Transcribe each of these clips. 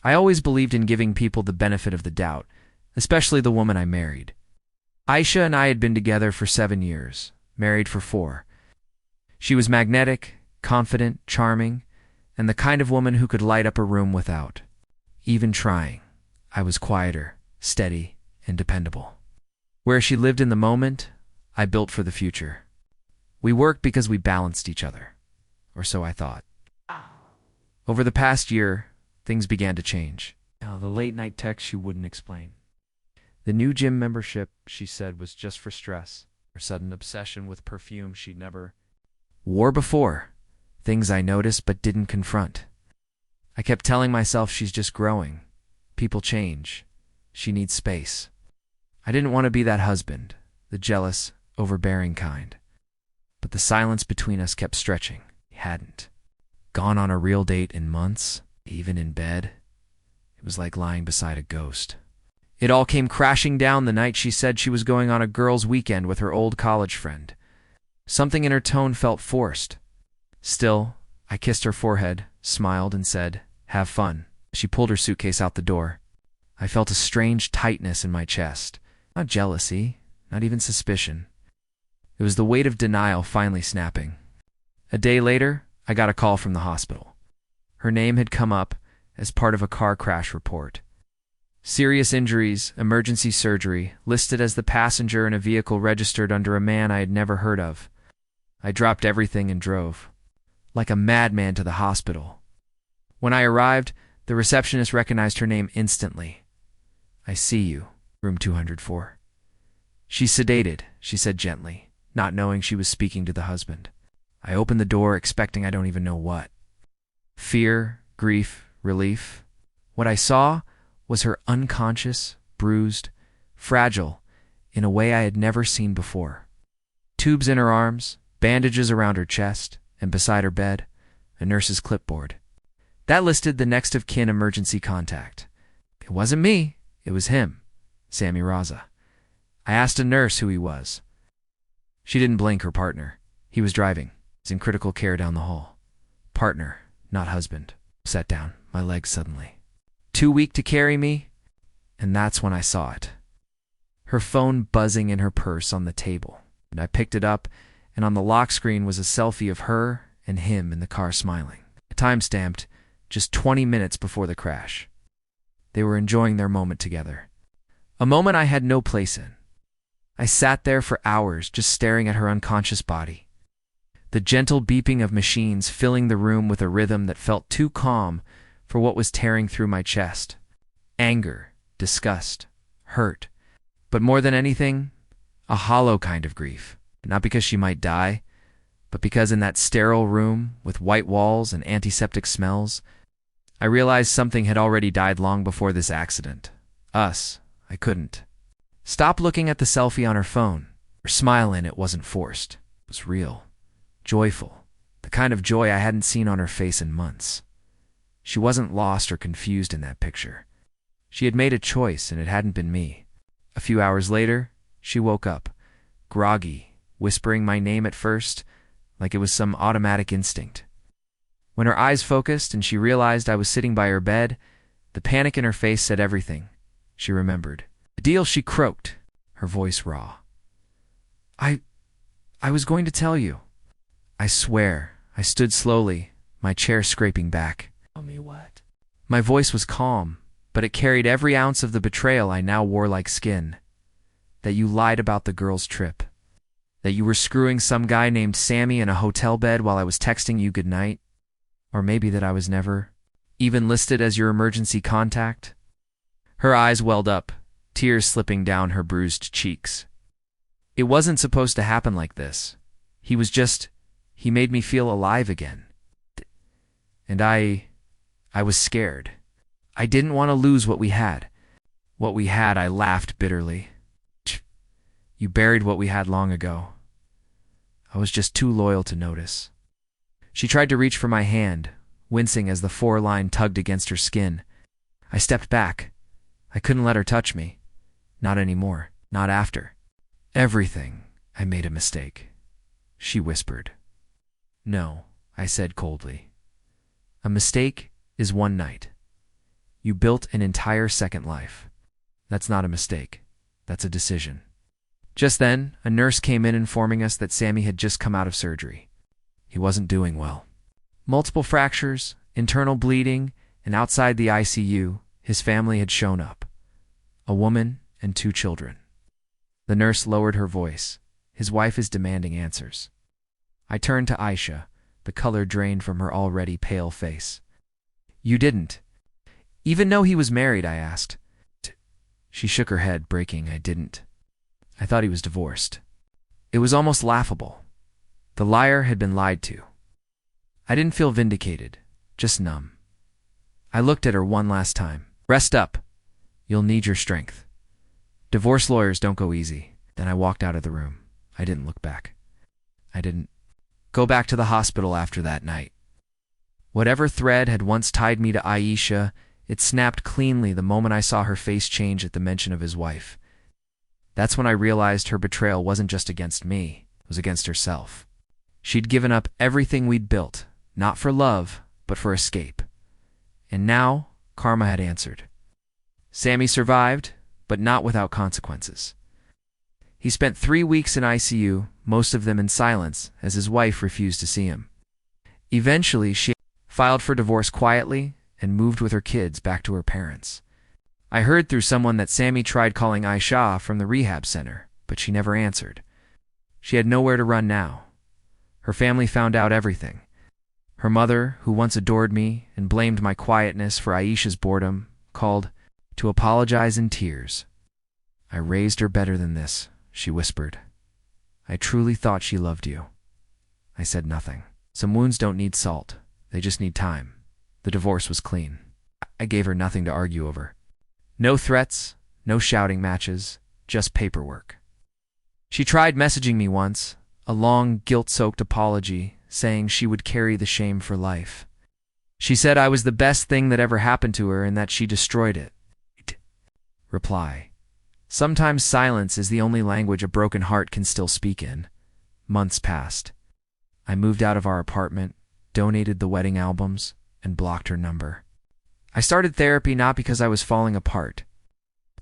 I always believed in giving people the benefit of the doubt, especially the woman I married. Aisha and I had been together for 7 years, married for 4. She was magnetic, confident, charming, and the kind of woman who could light up a room without even trying. I was quieter, steady, and dependable. Where she lived in the moment, I built for the future. We worked because we balanced each other, or so I thought. Over the past year, things began to change. The late-night texts she wouldn't explain. The new gym membership, she said, was just for stress. Her sudden obsession with perfume she'd never wore before. Things I noticed but didn't confront. I kept telling myself she's just growing. People change. She needs space. I didn't want to be that husband, the jealous, overbearing kind. But the silence between us kept stretching. We hadn't gone on a real date in months, even in bed. It was like lying beside a ghost. It all came crashing down the night she said she was going on a girls' weekend with her old college friend. Something in her tone felt forced. Still, I kissed her forehead, smiled, and said, "Have fun." She pulled her suitcase out the door. I felt a strange tightness in my chest. Not jealousy, not even suspicion. It was the weight of denial finally snapping. A day later, I got a call from the hospital. Her name had come up as part of a car crash report. Serious injuries, emergency surgery, listed as the passenger in a vehicle registered under a man I had never heard of. I dropped everything and drove, like a madman, to the hospital. When I arrived, the receptionist recognized her name instantly. "I see you, room 204. "She's sedated," she said gently, not knowing she was speaking to the husband. I opened the door, expecting I don't even know what. Fear, grief, relief. What I saw was her unconscious, bruised, fragile, in a way I had never seen before. Tubes in her arms, bandages around her chest, and beside her bed, a nurse's clipboard. That listed the next of kin emergency contact. It wasn't me, it was him, Sammy Raza. I asked a nurse who he was. She didn't blink. Her partner. He was driving. He's in critical care down the hall. Partner, not husband. Sat down, my legs suddenly. Too weak to carry me? And that's when I saw it. Her phone buzzing in her purse on the table. And I picked it up, and on the lock screen was a selfie of her and him in the car smiling. Time-stamped, just 20 minutes before the crash. They were enjoying their moment together. A moment I had no place in. I sat there for hours just staring at her unconscious body. The gentle beeping of machines filling the room with a rhythm that felt too calm for what was tearing through my chest. Anger, disgust, hurt, but more than anything, a hollow kind of grief. Not because she might die, but because in that sterile room with white walls and antiseptic smells, I realized something had already died long before this accident. Us. I couldn't. Stop looking at the selfie on her phone. Her smile in it wasn't forced. It was real. Joyful. The kind of joy I hadn't seen on her face in months. She wasn't lost or confused in that picture. She had made a choice, and it hadn't been me. A few hours later, she woke up, groggy, whispering my name at first, like it was some automatic instinct. When her eyes focused and she realized I was sitting by her bed, the panic in her face said everything. She remembered. The deal, she croaked, her voice raw. I was going to tell you. I swear, I stood slowly, my chair scraping back. Tell me what? My voice was calm, but it carried every ounce of the betrayal I now wore like skin. That you lied about the girls' trip. That you were screwing some guy named Sammy in a hotel bed while I was texting you goodnight. Or maybe that I was never even listed as your emergency contact. Her eyes welled up, tears slipping down her bruised cheeks. It wasn't supposed to happen like this. He made me feel alive again. And I was scared. I didn't want to lose what we had. What we had, I laughed bitterly. You buried what we had long ago. I was just too loyal to notice. She tried to reach for my hand, wincing as the 4-line tugged against her skin. I stepped back. I couldn't let her touch me. Not anymore. Not after. Everything. I made a mistake. She whispered. No, I said coldly. A mistake is one night. You built an entire second life. That's not a mistake. That's a decision. Just then, a nurse came in informing us that Sammy had just come out of surgery. He wasn't doing well. Multiple fractures, internal bleeding, and outside the ICU, his family had shown up. A woman and 2 children. The nurse lowered her voice. His wife is demanding answers. I turned to Aisha, the color drained from her already pale face. You didn't even know he was married, I asked. She shook her head, breaking, I didn't. I thought he was divorced. It was almost laughable. The liar had been lied to. I didn't feel vindicated, just numb. I looked at her one last time. Rest up. You'll need your strength. Divorce lawyers don't go easy. Then I walked out of the room. I didn't look back. I didn't go back to the hospital after that night. Whatever thread had once tied me to Aisha, it snapped cleanly the moment I saw her face change at the mention of his wife. That's when I realized her betrayal wasn't just against me, it was against herself. She'd given up everything we'd built, not for love, but for escape. And now, karma had answered. Sammy survived, but not without consequences. He spent 3 weeks in ICU, most of them in silence, as his wife refused to see him. Eventually, she filed for divorce quietly and moved with her kids back to her parents. I heard through someone that Sammy tried calling Aisha from the rehab center, but she never answered. She had nowhere to run now. Her family found out everything. Her mother, who once adored me and blamed my quietness for Aisha's boredom, called to apologize in tears. I raised her better than this, she whispered. I truly thought she loved you. I said nothing. Some wounds don't need salt. They just need time. The divorce was clean. I gave her nothing to argue over. No threats, no shouting matches, just paperwork. She tried messaging me once, a long, guilt-soaked apology, saying she would carry the shame for life. She said I was the best thing that ever happened to her and that she destroyed it. Reply. Sometimes silence is the only language a broken heart can still speak in. Months passed. I moved out of our apartment, donated the wedding albums, and blocked her number. I started therapy not because I was falling apart,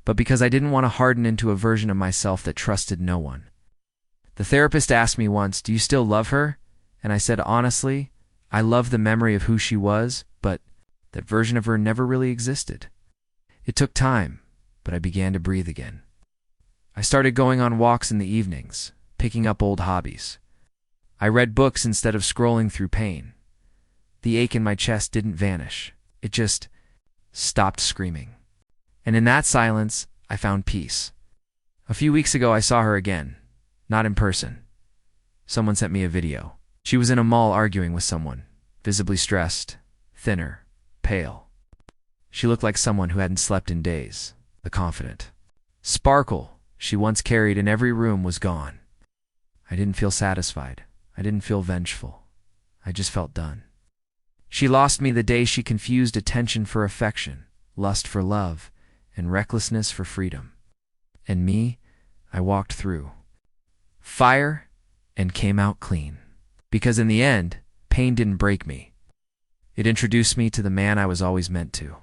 but because I didn't want to harden into a version of myself that trusted no one. The therapist asked me once, "Do you still love her?" And I said honestly, I love the memory of who she was, but that version of her never really existed. It took time, but I began to breathe again. I started going on walks in the evenings, picking up old hobbies. I read books instead of scrolling through pain. The ache in my chest didn't vanish. It just stopped screaming. And in that silence, I found peace. A few weeks ago, I saw her again. Not in person. Someone sent me a video. She was in a mall arguing with someone, visibly stressed, thinner, pale. She looked like someone who hadn't slept in days. The confident sparkle she once carried in every room was gone. I didn't feel satisfied. I didn't feel vengeful. I just felt done. She lost me the day she confused attention for affection, lust for love, and recklessness for freedom. And me, I walked through fire and came out clean. Because in the end, pain didn't break me. It introduced me to the man I was always meant to.